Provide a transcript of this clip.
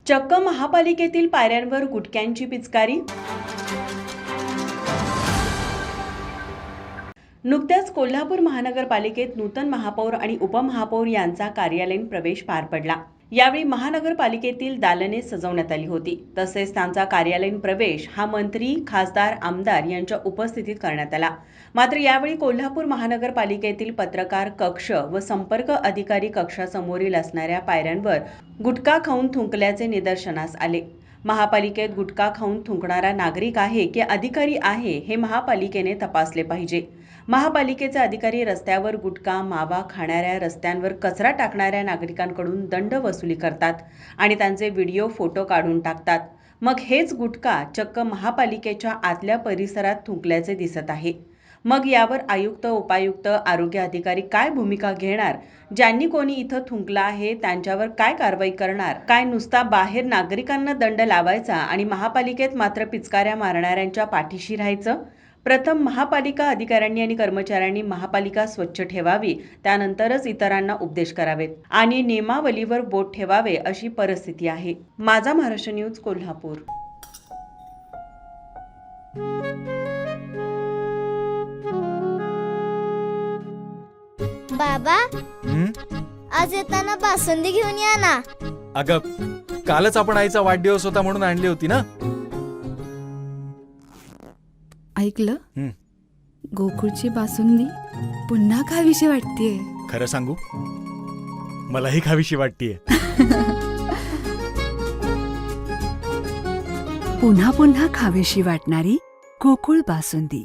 चक्क महापालिकेतील पायऱ्यांवर गुटख्यांची पिचकारी। नुकत्याच कोल्हापूर महानगरपालिकेत नूतन महापौर आणि उपमहापौर यांचा कार्यालयीन प्रवेश पार पडला। यावेळी महानगरपालिकेतील दालने सजवण्यात आली होती। तसेच त्यांचा कार्यालयीन प्रवेश हा मंत्री, खासदार, आमदार यांच्या उपस्थितीत करण्यात आला। मात्र यावेळी कोल्हापूर महानगरपालिकेतील पत्रकार कक्ष व संपर्क अधिकारी कक्षासमोरील असणाऱ्या पायऱ्यांवर गुटखा खाऊन थुंकल्याचे निदर्शनास आले। महापालिकेत गुटखा खाऊन थुंकणारा नागरिक आहे की अधिकारी आहे हे महापालिकेने तपासले पाहिजे। महापालिकेचे अधिकारी रस्त्यावर गुटखा, मावा खाणाऱ्या, रस्त्यांवर कचरा टाकणाऱ्या नागरिकांकडून दंड वसुली करतात आणि त्यांचे व्हिडिओ, फोटो काढून टाकतात। मग हेच गुटखा चक्क महापालिकेच्या आतल्या परिसरात थुंकल्याचे दिसत आहे। मग यावर आयुक्त, उपायुक्त, आरोग्य अधिकारी काय भूमिका घेणार? ज्यांनी कोणी इथं थुंकला आहे त्यांच्यावर काय कारवाई करणार? काय नुसता बाहेर नागरिकांना दंड लावायचा आणि महापालिकेत मात्र पिचकाऱ्या मारणाऱ्यांच्या पाठीशी राहायचं? प्रथम महापालिका अधिकाऱ्यांनी आणि कर्मचाऱ्यांनी महापालिका स्वच्छ ठेवावी, त्यानंतरच इतरांना उपदेश करावेत आणि नियमावलीवर बोट ठेवावे अशी परिस्थिती आहे। माझा महाराष्ट्र न्यूज, कोल्हापूर। बाबा, आज येताना बासुंदी घेऊन या ना। अगं, कालच आपण आईचा वाढदिवस होता म्हणून आणली होती ना। ऐकलं, गोकुळची बासुंदी पुन्हा खावीशी वाटतेय। खरं सांगू, मलाही खावीशी वाटतेय। पुन्हा पुन्हा खावीशी वाटणारी गोकुळ बासुंदी।